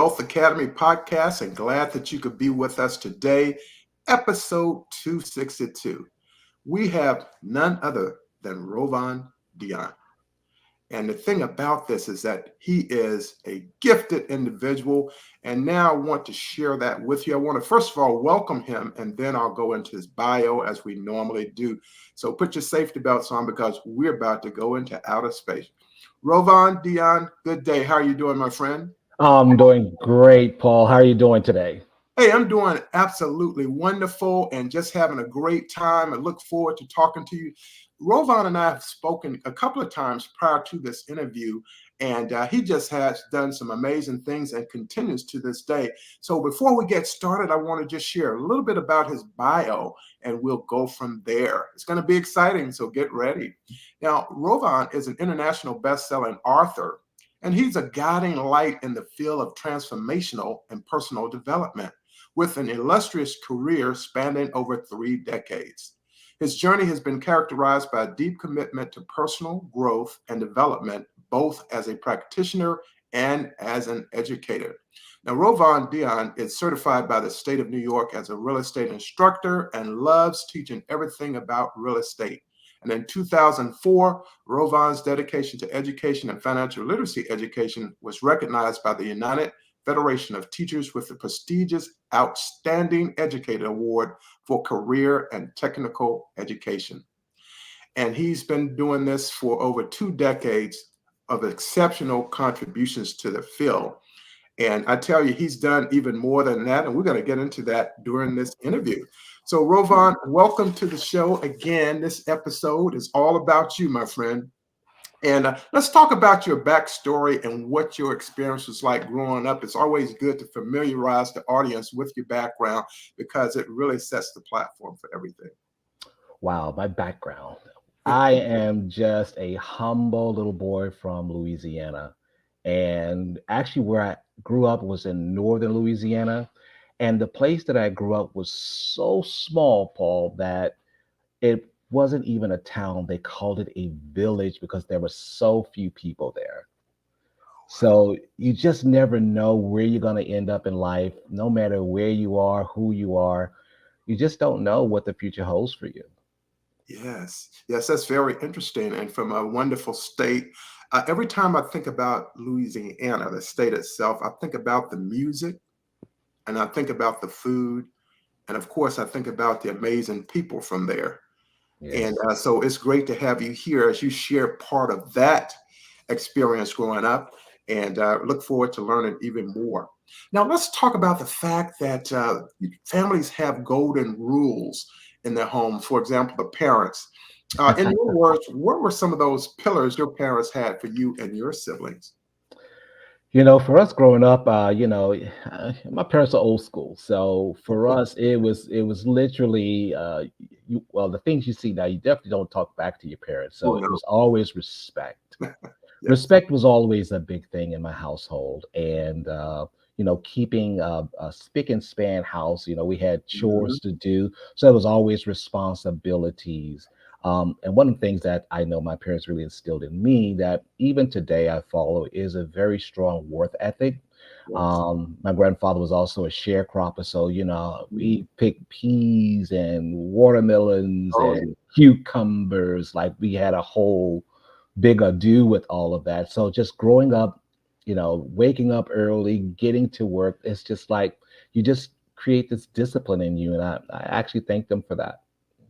Wealth Academy podcast and glad that you could be with us today, episode 262. We have none other than Rovan Deon. And the thing about this is that he is a gifted individual. And now I want to share that with you. I want to, first of all, welcome him, and then I'll go into his bio as we normally do. So put your safety belts on because we're about to go into outer space. Rovan Deon, good day. How are you doing, my friend? I'm doing great, Paul. How are you doing today? Hey, I'm doing absolutely wonderful and just having a great time. I look forward to talking to you. Rovan and I have spoken a couple of times prior to this interview, and he just has done some amazing things and continues to this day. So before we get started, I want to just share a little bit about his bio, and we'll go from there. It's going to be exciting, so get ready. Now, Rovan is an international best-selling author, and he's a guiding light in the field of transformational and personal development with an illustrious career spanning over 3 decades. His journey has been characterized by a deep commitment to personal growth and development, both as a practitioner and as an educator. Now, Rovan Deon is certified by the state of New York as a real estate instructor and loves teaching everything about real estate. And in 2004, Rovan's dedication to education and financial literacy education was recognized by the United Federation of Teachers with the prestigious Outstanding Educator Award for Career and Technical Education. And he's been doing this for over 2 decades of exceptional contributions to the field. And I tell you, he's done even more than that. And we're going to get into that during this interview. So, Rovan, welcome to the show again. This episode is all about you, my friend. And let's talk about your backstory and what your experience was like growing up. It's always good to familiarize the audience with your background because it really sets the platform for everything. Wow, my background. I am just a humble little boy from Louisiana. And actually, where I grew up was in northern Louisiana. And the place that I grew up was so small, Paul, that it wasn't even a town. They called it a village because there were so few people there. So you just never know where you're going to end up in life, no matter where you are, who you are. You just don't know what the future holds for you. Yes, that's very interesting. And from a wonderful state, every time I think about Louisiana, the state itself, I think about the music and I think about the food. And of course, I think about the amazing people from there. And Yes. so it's great to have you here as you share part of that experience growing up and look forward to learning even more. Now, let's talk about the fact that families have golden rules in their home. For example, the parents. In your words, what were some of those pillars your parents had for you and your siblings? For us growing up, my parents are old school. So for us, it was literally, well, the things you see now, you definitely don't talk back to your parents. Oh, So it no. was always respect. Yes. Respect was always a big thing in my household, and keeping a spick and span house. We had Mhm. chores to do, so it was always responsibilities. And one of the things that I know my parents really instilled in me that even today I follow is a very strong work ethic. Yes. My grandfather was also a sharecropper, so Mhm. we picked peas and watermelons Oh, yeah. and cucumbers. Like we had a whole big ado with all of that. So just growing up, waking up early, getting to work, it's just like you just create this discipline in you. And I actually thank them for that.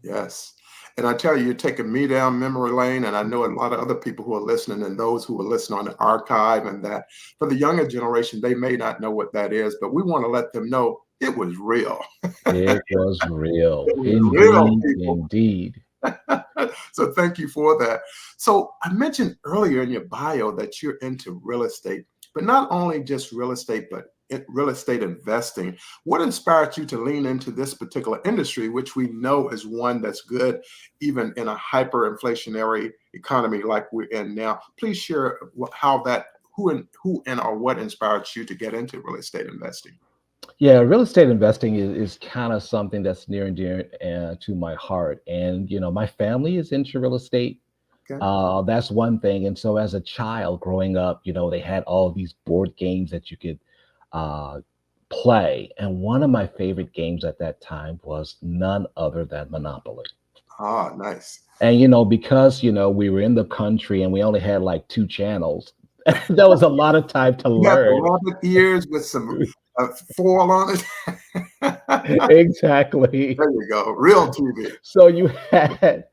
Yes. And I tell you, you're taking me down memory lane, and I know a lot of other people who are listening and those who are listening on the archive, and that for the younger generation, they may not know what that is, but we want to let them know it was real. It was real. It was real, Indeed. people. Indeed. So thank you for that. So I mentioned earlier in your bio that you're into real estate, but not only just real estate, but real estate investing. What inspired you to lean into this particular industry, which we know is one that's good even in a hyperinflationary economy like we're in now? Please share how that who and or what inspired you to get into real estate investing. Yeah, real estate investing is kind of something that's near and dear to my heart. And, my family is into real estate. Okay. That's one thing. And so as a child growing up, they had all these board games that you could uh, play. And one of my favorite games at that time was none other than Monopoly. Ah, nice. And because we were in the country and we only had like two channels, that was a lot of time to You got the learn. rabbit ears with some foil on it. Exactly. There you go. Real TV. So you had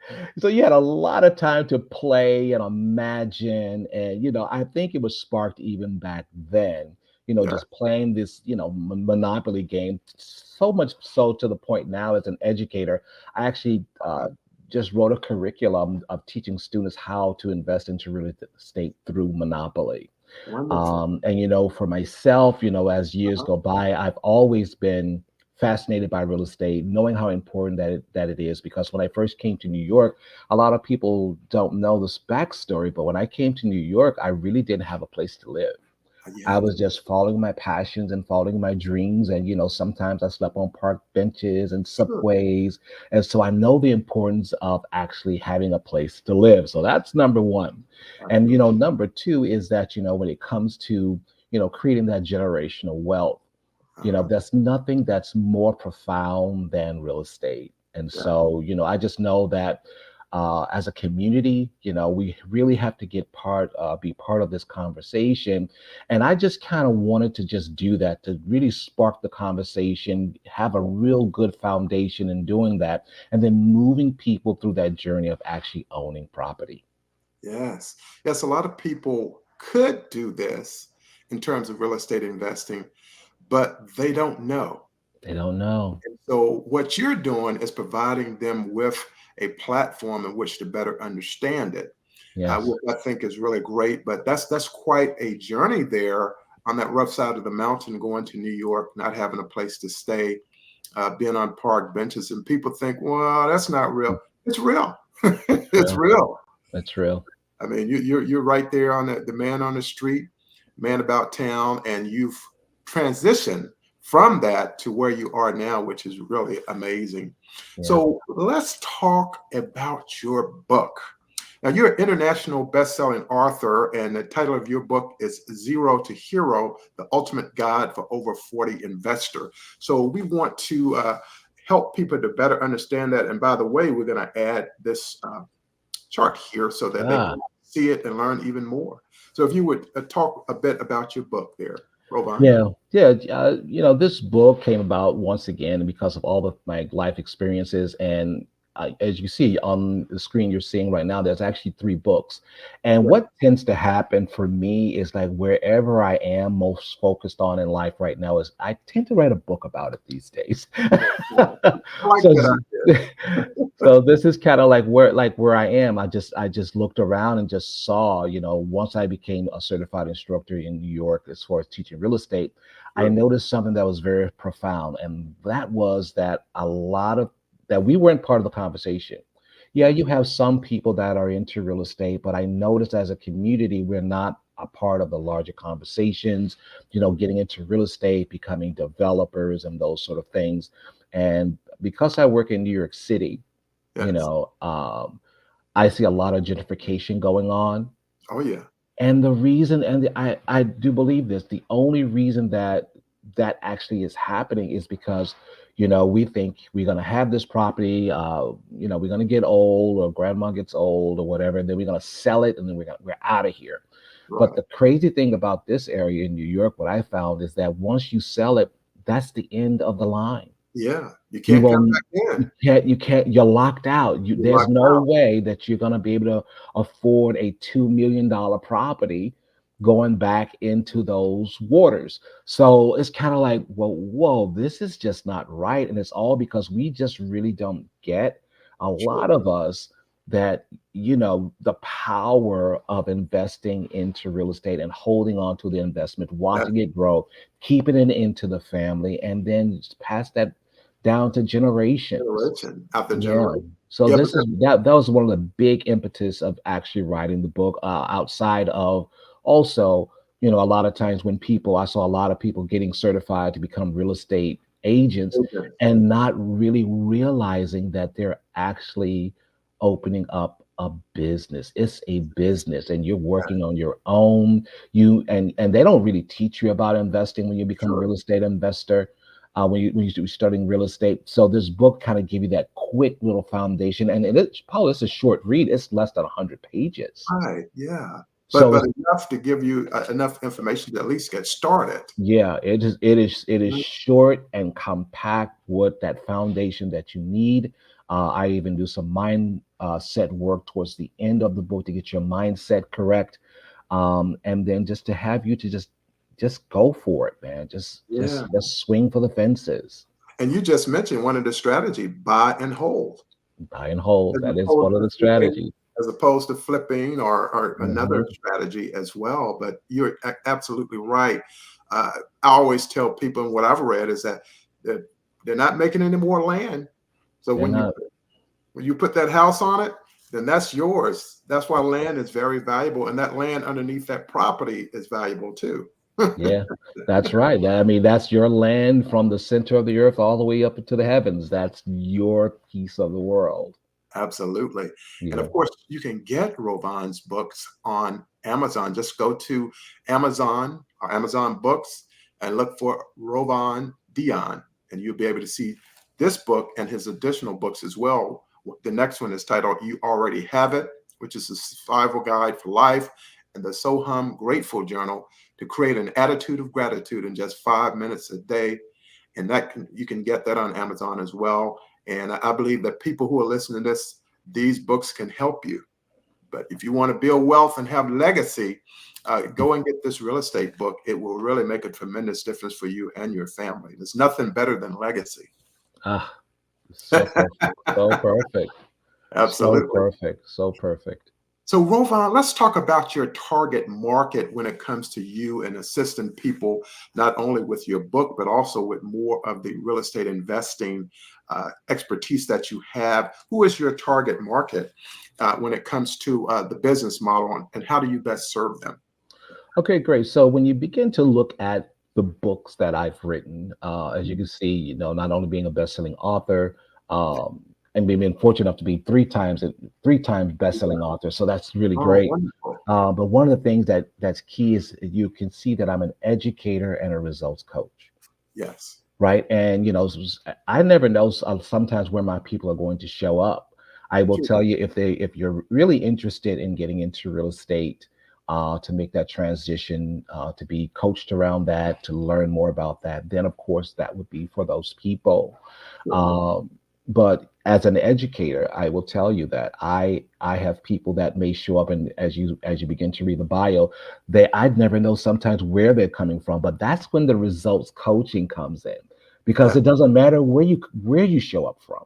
a lot of time to play and imagine, and I think it was sparked even back then, Yeah. just playing this, Monopoly game, so much so to the point now as an educator, I actually just wrote a curriculum of teaching students how to invest into real estate through Monopoly. Wonderful. And for myself, as years Uh-huh. go by, I've always been fascinated by real estate, knowing how important that it is. Because when I first came to New York, a lot of people don't know this backstory, but when I came to New York, I really didn't have a place to live. I Yeah. was just following my passions and following my dreams. And, sometimes I slept on park benches and Sure. subways. And so I know the importance of actually having a place to live. So that's number one. And, Absolutely. number two is that, when it comes to, creating that generational wealth, Uh-huh. there's nothing that's more profound than real estate. And Yeah. so, I just know that as a community, we really have to be part of this conversation. And I just kind of wanted to just do that to really spark the conversation, have a real good foundation in doing that, and then moving people through that journey of actually owning property. Yes. Yes. A lot of people could do this in terms of real estate investing, but they don't know. They don't know. So what you're doing is providing them with a platform in which to better understand it, Yes. which I think is really great. But that's quite a journey there on that rough side of the mountain, going to New York, not having a place to stay, being on park benches, and people think, well, that's not real. It's real. It's Real. real. That's real. I mean, you're right there on the man on the street, man about town, and you've transitioned from that to where you are now, which is really amazing. Yeah. So let's talk about your book. Now, you're an international best-selling author, and the title of your book is Zero to Hero: The Ultimate Guide for Over 40 Investor. So we want to help people to better understand that. And by the way, we're going to add this chart here so that they Ah. can see it and learn even more. So if you would talk a bit about your book there, Rovan. Yeah, yeah. This book came about once again because of all of my life experiences, and as you see on the screen you're seeing right now, there's actually three books. And Yeah. what tends to happen for me is like wherever I am most focused on in life right now is I tend to write a book about it these days. I like so, that so this is kind of like where I am. I just looked around and just saw, once I became a certified instructor in New York as far as teaching real estate, I idea. noticed something that was very profound, and that was that a lot of that we weren't part of the conversation. Yeah, you have some people that are into real estate, but I noticed as a community, we're not a part of the larger conversations, getting into real estate, becoming developers and those sort of things. And because I work in New York City, you Yes. know, um, I see a lot of gentrification going on. Oh yeah. And the reason, I do believe this, the only reason that actually is happening is because, we think we're going to have this property, we're going to get old or grandma gets old or whatever, and then we're going to sell it and then we're out of here. But Right. the crazy thing about this area in New York, what I found is that once you sell it, that's the end of the line. Yeah. You You can't come will back in. you're locked out. You're There's locked no out. way that you're gonna be able to afford a $2 million property going back into those waters. So it's kind of like, well, whoa, this is just not right. And it's all because we just really don't get, a Sure. lot of us, that the power of investing into real estate and holding on to the investment, That watching it grow, keeping it into the family, and then just pass that down to generations. generation after Yeah. generation. So Yeah, but this is that was one of the big impetus of actually writing the book. Outside of, also, a lot of times when I saw a lot of people getting certified to become real estate agents that, and not really realizing that they're actually opening up a business. It's a business, and you're working on your own. And they don't really teach you about investing when you become a Sure. real estate investor. When you're studying real estate, so this book kind of give you that quick little foundation, and Paul, it's a short read. It's less than 100 pages, Right. Yeah. so But it's enough to give you enough information to at least get started. yeah, it is Mhm. short and compact with that foundation that you need. I even do some mind set work towards the end of the book to get your mindset correct, and then just to have you to just go for it, man. Just Yeah. just just swing for the fences, And you just mentioned one of the strategy, buy and hold. buy and hold. As That is opposed one of to the flipping strategies. or another Hmm. strategy as well. But you're absolutely right. Uh, I always tell people, and what I've read is that they're not making any more land. So They're not. when you put that house on it, then that's yours. That's why land is very valuable, and that land underneath that property is valuable too. Yeah, that's right. I mean, that's your land from the center of the earth all the way up into the heavens. That's your piece of the world. Absolutely. And Yeah. of course, you can get Rovan's books on Amazon. Just go to Amazon or Amazon Books and look for Rovan Deon, and you'll be able to see this book and his additional books as well. The next one is titled You Already Have It, which is a survival guide for life, and the Soham Grateful Journal to create an attitude of gratitude in just 5 minutes a day. And you can get that on Amazon as well. And I believe that people who are listening to this, these books can help you. But if you want to build wealth and have legacy, go and get this real estate book. It will really make a tremendous difference for you and your family. There's nothing better than legacy. Ah, so perfect. So perfect. So Absolutely. perfect. So perfect. So, Rovan, let's talk about your target market when it comes to you and assisting people, not only with your book, but also with more of the real estate investing expertise that you have. Who is your target market when it comes to the business model, and how do you best serve them? Okay, great. So when you begin to look at the books that I've written, as you Mhm. can see, not only being a best-selling author, um, and being fortunate enough to be three times best-selling author, so that's really Oh, great. wonderful. But one of the things that's key is you can see that I'm an educator and a results coach, Yes. right? And I never know sometimes where my people are going to show up. I will Sure. tell you if you're really interested in getting into real estate, to make that transition, to be coached around that, to learn more about that, then of course that would be for those people. Sure. Um, but as an educator, I will tell you that I have people that may show up, and as you begin to read the bio, I'd never know sometimes where they're coming from. But that's when the results coaching comes in, because Yeah. it doesn't matter where you show up from,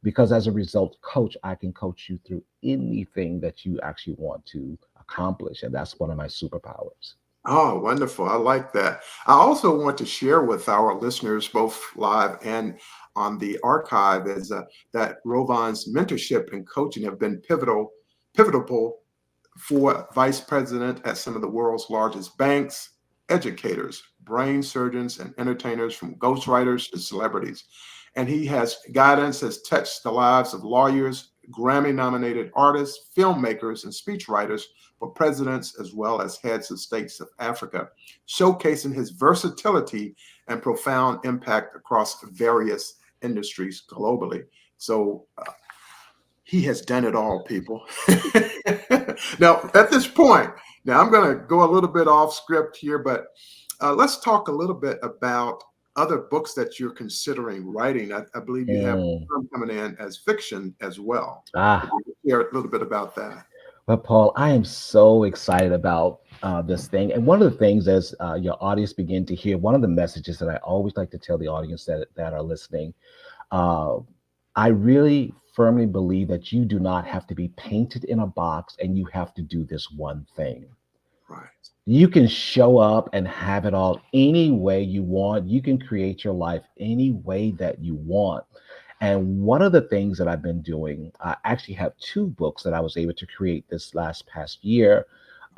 because as a result coach, I can coach you through anything that you actually want to accomplish, and that's one of my superpowers. Oh, wonderful. I like that. I also want to share with our listeners, both live and on the archive, is that Rovan's mentorship and coaching have been pivotal for vice president at some of the world's largest banks, educators, brain surgeons, and entertainers, from ghostwriters to celebrities. And his guidance has touched the lives of lawyers, Grammy nominated artists, filmmakers, and speechwriters for presidents as well as heads of states of Africa, showcasing his versatility and profound impact across various industries globally. So he has done it all, people. Now, at this point, now I'm going to go a little bit off script here, but let's talk a little bit about other books that you're considering writing. I believe you have Mm. some coming in as fiction as well. If Ah, you could share a little bit about that. but Paul, I am so excited about this thing. And one of the things, as your audience begin to hear, one of the messages that I always like to tell the audience that are listening, uh, I really firmly believe that you do not have to be painted in a box, and you have to do this one thing. Right. You can show up and have it all any way you want. You can create your life any way that you want. And one of the things that I've been doing, I actually have two books that I was able to create this last past year.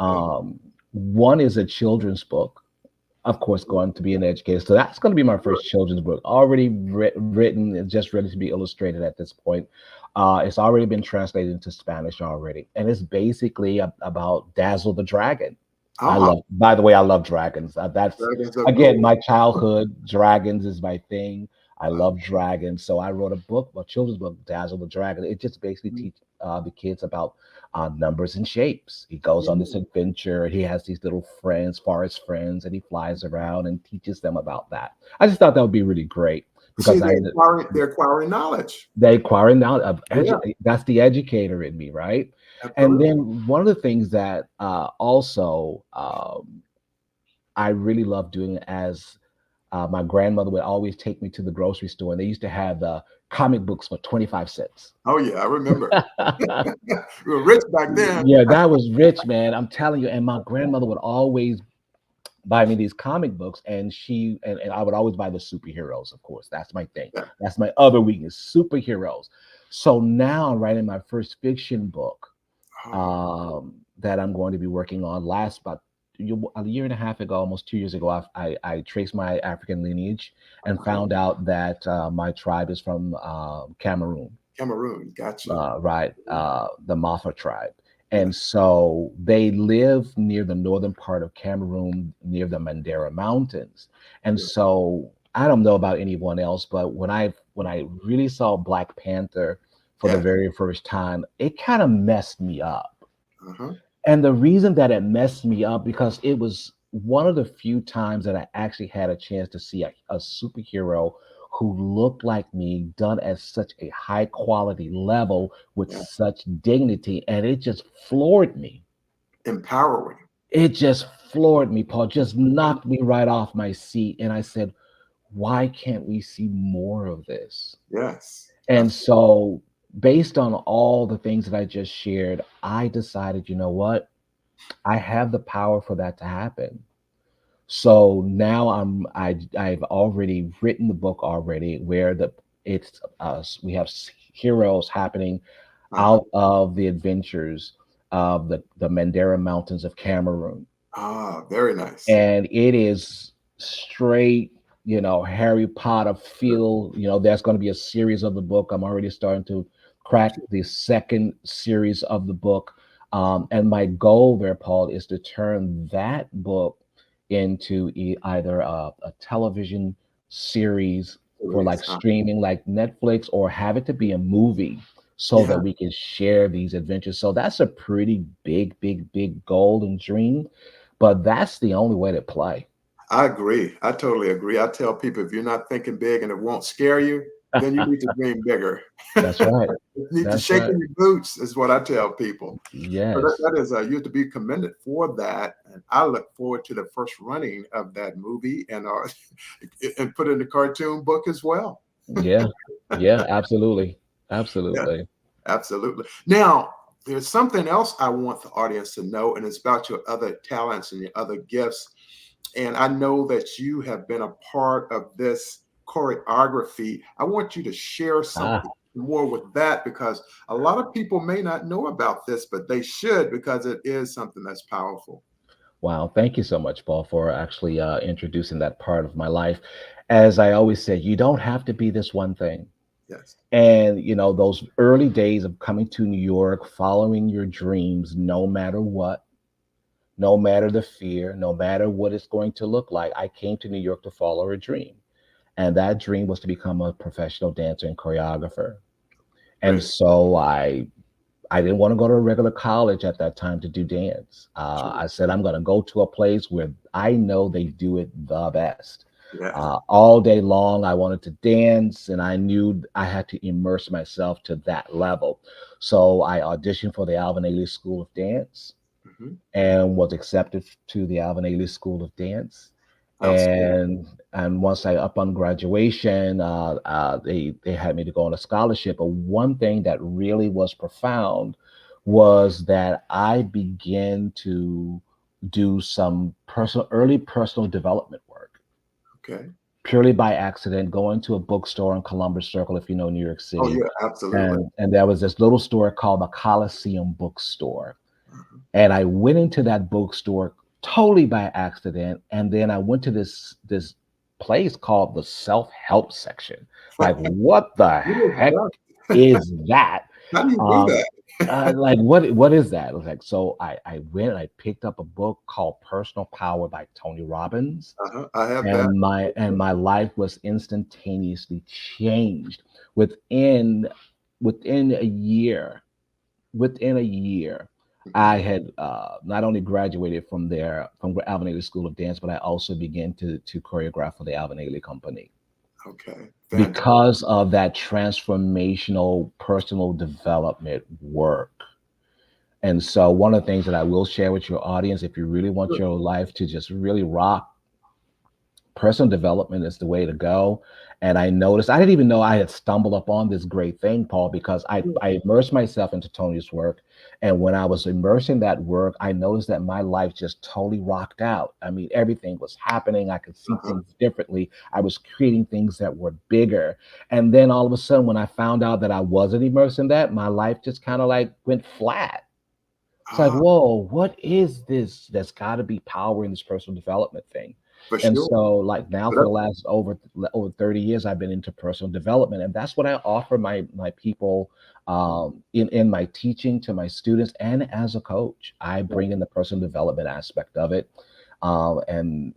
Okay. One is a children's book, of course, going to be an educator. So that's going to be my first children's book, already written and just ready to be illustrated at this point. It's already been translated into Spanish already, and it's basically about Dazzle the Dragon. I Ah, love, by the way, I love dragons. That's dragons of again gold. my childhood. Dragons is my thing. I love dragons, so I wrote a book, a children's book, Dazzle the Dragon. It just basically Mhm. teach the kids about numbers and shapes. He goes on this Yeah. adventure. He has these little friends, forest friends, and he flies around and teaches them about that. I just thought that would be really great See, because I they're acquiring knowledge. they acquire now of Yeah, that's the educator in me, right? And absolutely. then one of the things that also I really love doing as my grandmother would always take me to the grocery store, and they used to have the comic books for 25 cents. Oh yeah, I remember. We were rich back then. Yeah, that was rich, man. I'm telling you. And my grandmother would always buy me these comic books, and and I would always buy the superheroes, of course. That's my thing. Yeah. That's my other weakness, superheroes. So now I'm writing my first fiction book Oh, that I'm going to be working on. Last about a year and a half ago, almost 2 years ago, I traced my African lineage and uh-huh. found out that my tribe is from Cameroon, Cameroon, gotcha. right? The Mafa tribe. Yeah, And so they live near the northern part of Cameroon, near the Mandera Mountains. And yeah. so I don't know about anyone else, but when I really saw Black Panther for the Yes. very first time, it kind of messed me up. Uh-huh. And the reason that it messed me up because it was one of the few times that I actually had a chance to see a superhero who looked like me, done at such a high quality level with Yeah. such dignity, and it just floored me. Empowering. It just floored me, Paul. Just knocked me right off my seat, and I said, "Why can't we see more of this?" Yes. And so, based on all the things that I just shared, I decided, you know what? I have the power for that to happen. So now I've already written the book already where the it's us we have heroes happening Uh-huh. out of the adventures of the Mandera Mountains of Cameroon, Ah, very nice. and it is straight, Harry Potter feel. There's going to be a series of the book. I'm already starting to crack the second series of the book, and my goal there, Paul, is to turn that book into either a television series for like Series. streaming like Netflix, or have it to be a movie so Yeah, that we can share these adventures. So that's a pretty big, big, big goal and dream, but that's the only way to play. I agree. I totally agree. I tell people if you're not thinking big and it won't scare you, then you need to dream bigger. That's right. You need to That's shake right. in your boots, is what I tell people. So Yes. that is you have to be commended for that, and I look forward to the first running of that movie and put in the cartoon book as well. Yeah. Yeah, absolutely. Yeah, Absolutely. absolutely. Now, there's something else I want the audience to know, and it's about your other talents and your other gifts. And I know that you have been a part of this choreography. I want you to share Ah, something more with that because a lot of people may not know about this, but they should because it is something that's powerful. wow. Thank you so much, Paul, for actually introducing that part of my life. As I always say, you don't have to be this one thing. Yes. And, those early days of coming to New York, following your dreams, no matter what, no matter the fear, no matter what it's going to look like, I came to New York to follow a dream. And that dream was to become a professional dancer and choreographer. And Great. so I didn't want to go to a regular college at that time to do dance. Sure. I said, I'm going to go to a place where I know they do it the best. Yes. All day long, I wanted to dance, and I knew I had to immerse myself to that level. So I auditioned for the Alvin Ailey School of Dance Mhm. and was accepted to the Alvin Ailey School of Dance. Outstanding. And once I upon graduation, they had me to go on a scholarship. But one thing that really was profound was that I began to do some early personal development work Okay. purely by accident, going to a bookstore on Columbus Circle, if you know New York Oh, City. yeah, absolutely. And there was this little store called the Coliseum Bookstore. Mhm. And I went into that bookstore totally by accident. And then I went to this place called the self-help section. Like, what the What is heck that? is that? How do you do Um, that? like what is that? It was like, so I went and I picked up a book called Personal Power by Tony Robbins, Uh-huh. I have that. and my life was instantaneously changed within within a year. Within a year, I Mhm. had not only graduated from there from Alvin Ailey School of Dance, but I also began to choreograph for the Alvin Ailey Company Okay, fantastic. because of that transformational personal development work. And so, one of the things that I will share with your audience, if you really want Sure. your life to just really rock, personal development is the way to go. And I noticed I didn't even know I had stumbled upon this great thing, Paul, because Yeah. I immersed myself into Tony's work. And when I was immersing that work, I noticed that my life just totally rocked out. I mean, everything was happening. I could see Uh-huh. things differently. I was creating things that were bigger. And then all of a sudden, when I found out that I wasn't immersed in that, my life just kind of like went flat. It's like, Ah, whoa, what is this? There's got to be power in this personal development thing. for And sure. so, like now, So for the that's last over 30 years, I've been into personal development, and that's what I offer my people in my teaching to my students, and as a coach, I bring in the personal development aspect of it, and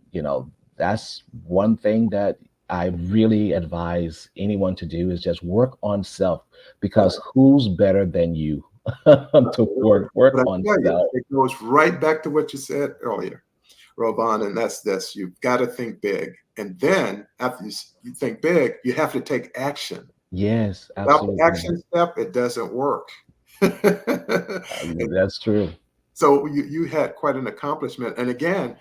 that's one thing that I really advise anyone to do is just work on self, right. because who's better than you to Absolutely. work But I on tell you, self. it goes right back to what you said earlier, Rovan, and that's this. You've got to think big. And then after you think big, you have to take action. Yes, Without the absolutely. action step, it doesn't work. And That's true. so you had quite an accomplishment. And again,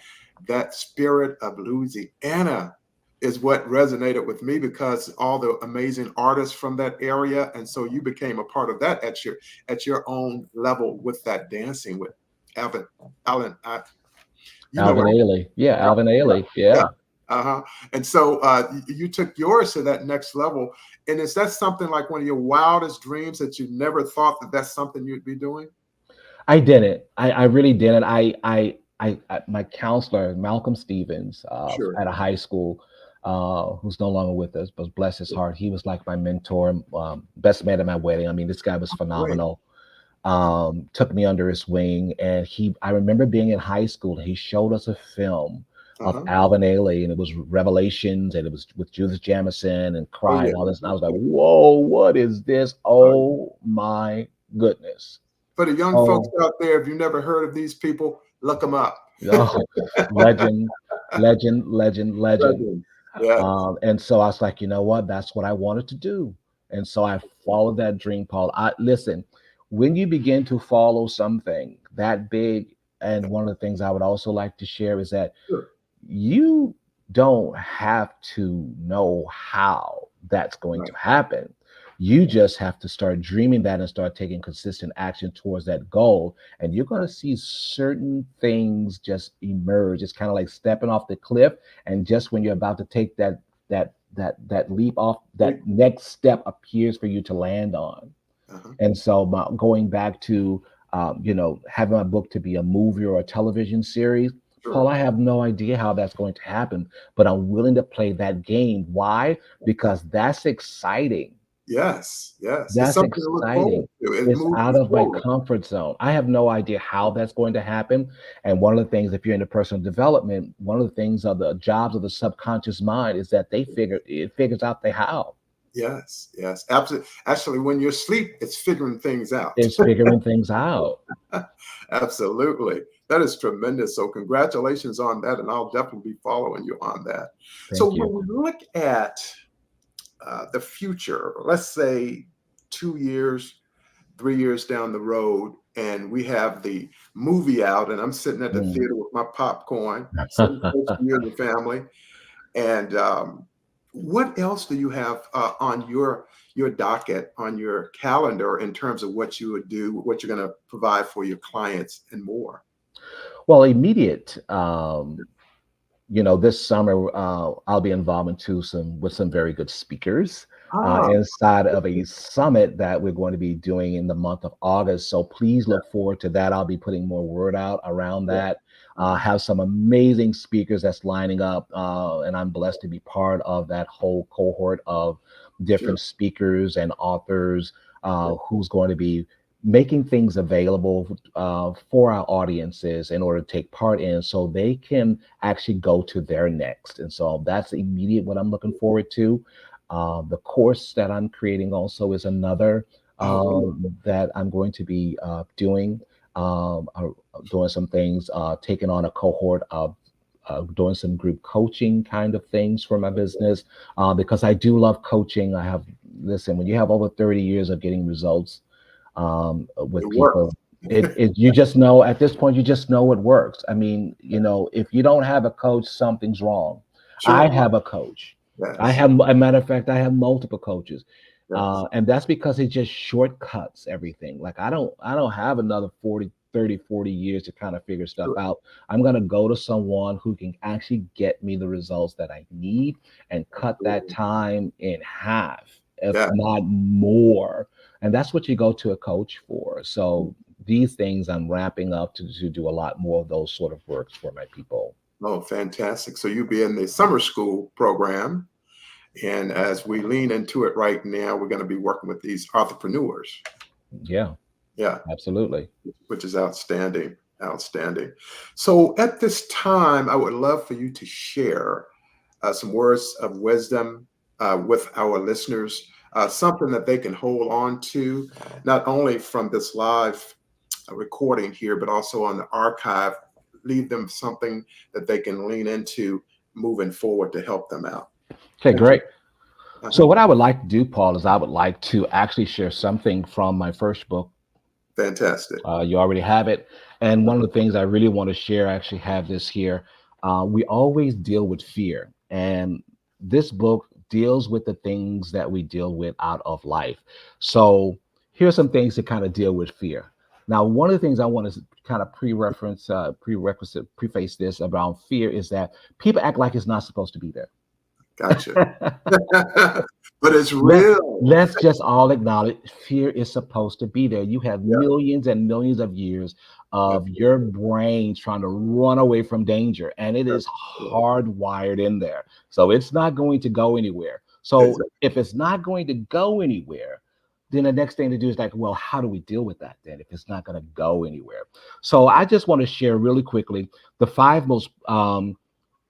that spirit of Louisiana is what resonated with me because all the amazing artists from that area. And so you became a part of that at your own level with that dancing with Alvin, Alan. You know Alvin what? Ailey. Yeah, Alvin Yeah, Ailey. yeah. Yeah. Uh-huh. And so you took yours to that next level. And is that something like one of your wildest dreams that you never thought that that's something you'd be doing? I didn't. I really didn't. My counselor, Malcolm Stevens, Sure. at a high school, who's no longer with us, but bless his heart, he was like my mentor, best man at my wedding. I mean, this guy was Great. phenomenal. Took me under his wing, and I remember being in high school, and he showed us a film of Uh-huh. Alvin Ailey, and it was Revelations, and it was with Judith Jamison and Oh Cry yeah. and all this. And I was like, Yeah. whoa, what is this? Oh, yeah. Oh my goodness. For the young folks Oh, out there, if you've never heard of these people, look them up. oh, legend, legend, legend, legend. Legends. Yes. And so I was like, you know what? That's what I wanted to do. And so I followed that dream, Paul. I listen, when you begin to follow something that big, and one of the things I would also like to share is that Sure. you don't have to know how that's going to Right. happen. You just have to start dreaming that and start taking consistent action towards that goal. And you're going to Right. see certain things just emerge. It's kind of like stepping off the cliff. And just when you're about to take that leap off, that next step appears for you to land on. Uh-huh. And so, going back to having my book to be a movie or a television series, Paul, Sure. I have no idea how that's going to happen, but I'm willing to play that game. Why? Because that's exciting. Yes. Yes. It's That's something to look forward exciting. to. It It's moves out you of my forward. comfort zone. I have no idea how that's going to happen. And one of the things, if you're into personal development, one of the things of the jobs of the subconscious mind is that it figures out the how. Yes. Yes. Absolutely. Actually, when you're asleep, it's figuring things out. It's figuring things out. Absolutely. That is tremendous. So, congratulations on that. And I'll definitely be following you on that. So, Thank when you. we look at the future, let's say 2 years, 3 years down the road, and we have the movie out, and I'm sitting at the Mm. theater with my popcorn, sitting close to you and your family. And what else do you have on your docket, on your calendar, in terms of what you would do, what you're going to provide for your clients, and more? Well, immediate. This summer I'll be involved into some very good speakers Ah, inside of a summit that we're going to be doing in the month of August. So please yeah, look forward to that. I'll be putting more word out around yeah. that. Have some amazing speakers that's lining up, and I'm blessed to be part of that whole cohort of Sure. different speakers and authors who's going to be making things available for our audiences in order to take part in so they can actually go to their next. And so that's immediate what I'm looking forward to. The course that I'm creating also is another Oh, wonderful. that I'm going to be doing. Doing some things, taking on a cohort of doing some group coaching kind of things for my business because I do love coaching. Listen, when you have over 30 years of getting results with It works. people, you just know at this point, you just know it works. I mean, if you don't have a coach, something's wrong. I Sure. have a coach. Yes. A matter of fact, I have multiple coaches. Yes. And that's because it just shortcuts everything. Like I don't have another 40, 30, 40 years to kind of figure stuff Sure. out. I'm going to go to someone who can actually get me the results that I need and cut that Absolutely. time in half, if Yeah. not more. And that's what you go to a coach for. So these things I'm ramping up to do a lot more of those sort of works for my people. Oh, fantastic. So you'll be in the summer school program. And as we lean into it right now, we're going to be working with these entrepreneurs. Yeah, Yeah, absolutely. which is outstanding. Outstanding. So at this time, I would love for you to share some words of wisdom with our listeners, something that they can hold on to, not only from this live recording here, but also on the archive. Leave them something that they can lean into moving forward to help them out. Okay, Thank you. great. So Uh-huh. what I would like to do, Paul, is I would like to actually share something from my first book. Fantastic. You already have it. And Uh, one of the things I really want to share, I actually have this here. We always deal with fear. And this book deals with the things that we deal with out of life. So here are some things to kind of deal with fear. Now, one of the things I want to kind of preface this around fear is that people act like it's not supposed to be there. Gotcha. But it's Let real. let's just all acknowledge fear is supposed to be there. You have Yeah, millions and millions of years of your absolutely. brain trying to run away from danger, and it is Absolutely. hardwired in there. So it's not going to go anywhere. So Exactly. if it's not going to go anywhere, then the next thing to do is like, well, how do we deal with that then if it's not going to go anywhere? So I just want to share really quickly the five most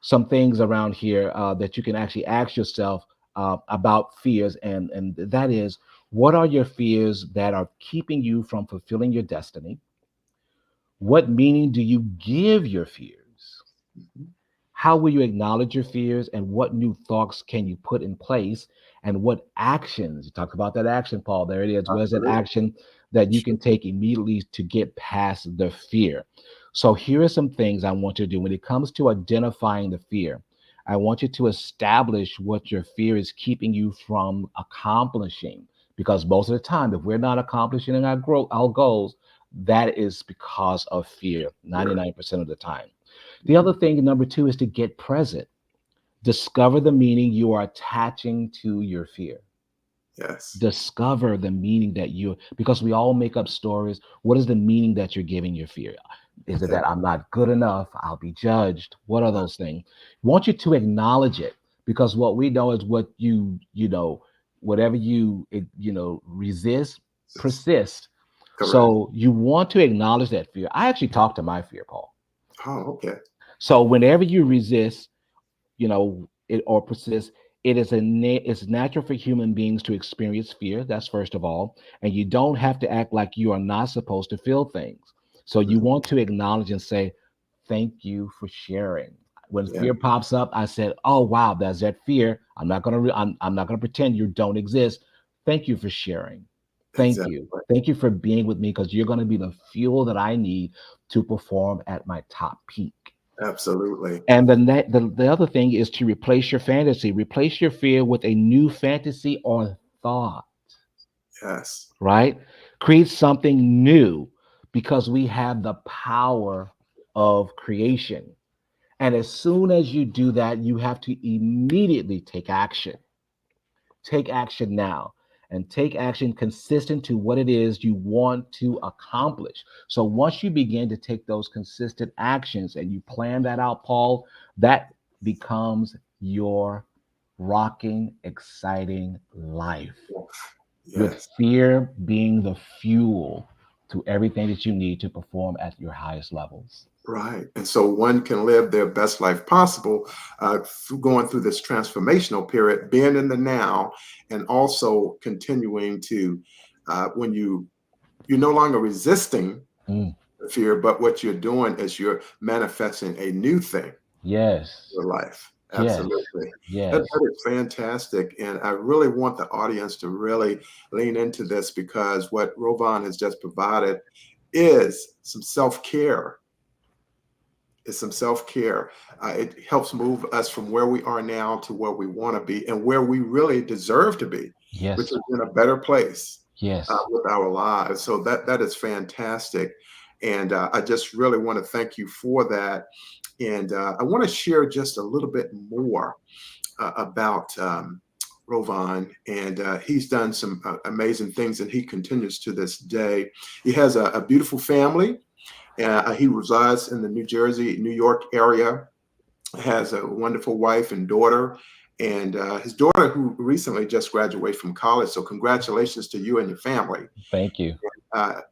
some things around here that you can actually ask yourself about fears, and that is, what are your fears that are keeping you from fulfilling your destiny? What meaning do you give your fears? Mhm. How will you acknowledge your fears, and what new thoughts can you put in place? And what actions, you talked about that action, Paul, there it is. What is that Absolutely. action that you Sure. can take immediately to get past the fear? So here are some things I want you to do when it comes to identifying the fear. I want you to establish what your fear is keeping you from accomplishing, because most of the time, if we're not accomplishing our goals, that is because of fear, Sure. 99% of the time. The Mhm. other thing, number two, is to get present. Discover the meaning you are attaching to your fear. Yes. Discover the meaning that because we all make up stories. What is the meaning that you're giving your fear? Is it Yeah. that I'm not good enough? I'll be judged? What are those things? I want you to acknowledge it, because what we know is what whatever resist, Yes. persist. Correct. So you want to acknowledge that fear. I actually talk to my fear, Paul. Oh, okay. So whenever you resist, it or persist, it's natural for human beings to experience fear. That's first of all. And you don't have to act like you are not supposed to feel things. So you Mhm. want to acknowledge and say, thank you for sharing. When Yeah. fear pops up, I said, oh wow, that's that fear. I'm not gonna pretend you don't exist. Thank you for sharing. Thank you. Exactly. Thank you for being with me, because you're going to be the fuel that I need to perform at my top peak. Absolutely. And the other thing is to replace your fantasy. Replace your fear with a new fantasy or thought, Yes. right? Create something new, because we have the power of creation. And as soon as you do that, you have to immediately take action. Take action now. and take action consistent to what it is you want to accomplish. So once you begin to take those consistent actions and you plan that out, Paul, that becomes your rocking, exciting life, with Yes. fear being the fuel to everything that you need to perform at your highest levels. Right. And so one can live their best life possible through going through this transformational period, being in the now, and also continuing to, when you're no longer resisting Mm, the fear, but what you're doing is you're manifesting a new thing yes, in your life. yes, Absolutely. yes, That is fantastic. And I really want the audience to really lean into this because what Rovan has just provided is some self-care. It's some self-care. It helps move us from where we are now to where we want to be and where we really deserve to be, which yes, is in a better place yes. with our lives. So that is fantastic. And I just really want to thank you for that. And I want to share just a little bit more about Rovan. And he's done some amazing things, and he continues to this day. He has a beautiful family. He resides in the New Jersey, New York area, has a wonderful wife and daughter, and his daughter who recently just graduated from college. So congratulations to you and your family. Thank you.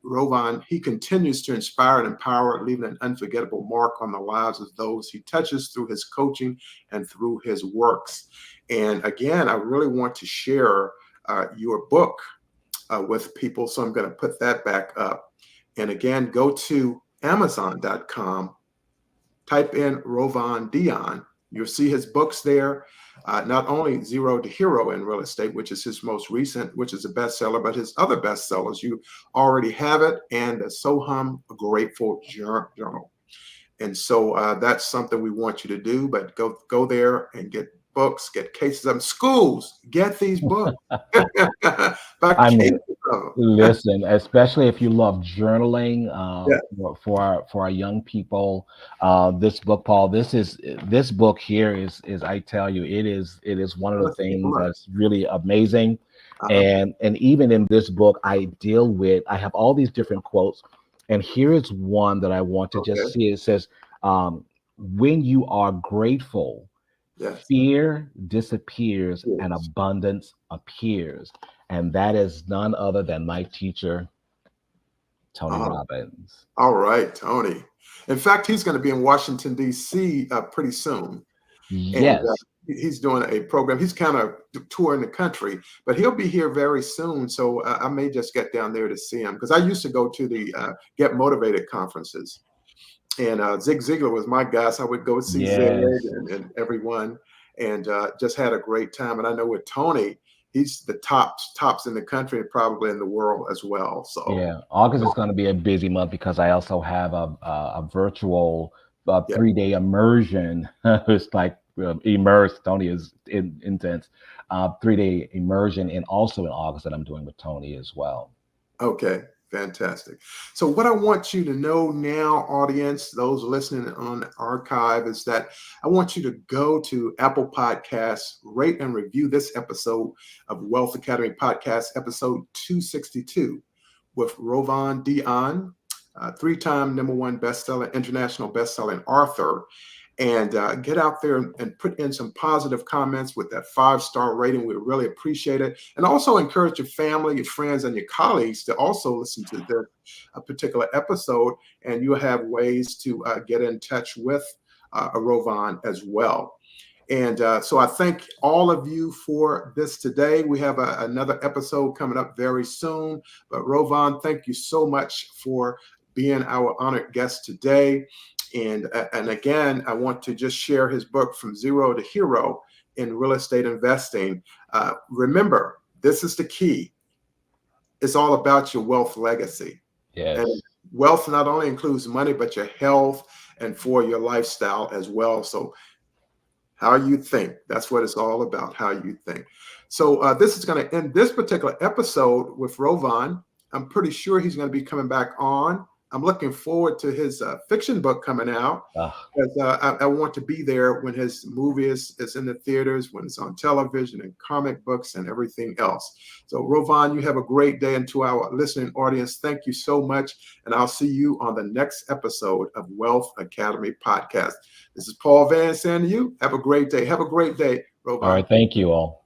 Rovan, he continues to inspire and empower, leaving an unforgettable mark on the lives of those he touches through his coaching and through his works. And again, I really want to share your book with people. So I'm going to put that back up. And again, go to Amazon.com, type in Rovan Deon. You'll see his books there. Not only Zero to Hero in Real Estate, which is his most recent, which is a bestseller, but his other bestsellers, you already have it, and the Soham Grateful Journal. And so that's something we want you to do, but go there and get books, get cases of them. Schools, get these books. Buy I cases mean, of them. listen, especially if you love journaling, Yeah, for our young people, this book, Paul, this book here is I tell you, it is one of the let's take a things look. that's really amazing, Uh-huh. and even in this book, I have all these different quotes, and here is one that I want to Okay. just see. It says, "When you are grateful, Yes. fear disappears and Yes. abundance appears." And that is none other than my teacher, Tony Uh, Robbins. all right, Tony. In fact, he's going to be in Washington, D.C. Pretty soon. And Yes, he's doing a program. He's kind of touring the country, but he'll be here very soon. So I may just get down there to see him because I used to go to the Get Motivated conferences, and Zig Ziglar was my guy. So I would go see Zig yes, and everyone, and just had a great time. And I know with Tony, he's the tops in the country and probably in the world as well. So yeah. August is going to be a busy month because I also have a virtual yeah, 3 day immersion. It's like immersed. Tony is intense. 3 day immersion, and also in August that I'm doing with Tony as well. okay, fantastic. So, what I want you to know now, audience, those listening on archive, is that I want you to go to Apple Podcasts, rate and review this episode of Wealth Academy Podcast, episode 262, with Rovan Deon, three-time number one bestseller, international bestselling author, and get out there and put in some positive comments with that 5-star rating. We really appreciate it. And also encourage your family, your friends, and your colleagues to also listen to this particular episode. And you'll have ways to get in touch with Rovan as well. And so I thank all of you for this today. We have another episode coming up very soon. But Rovan, thank you so much for being our honored guest today. And again, I want to just share his book, From Zero to Hero in Real Estate Investing. Remember, this is the key. It's all about your wealth legacy. And Yes, wealth not only includes money, but your health and for your lifestyle as well. So how you think, that's what it's all about, how you think. So this is going to end this particular episode with Rovan. I'm pretty sure he's going to be coming back on I'm looking forward to his fiction book coming out. Ah, Because I want to be there when his movie is in the theaters, when it's on television and comic books and everything else. So, Rovan, you have a great day. And to our listening audience, thank you so much. And I'll see you on the next episode of Wealth Academy Podcast. This is Paul Van saying to you, have a great day. Have a great day, all Rovan. right. Thank you all.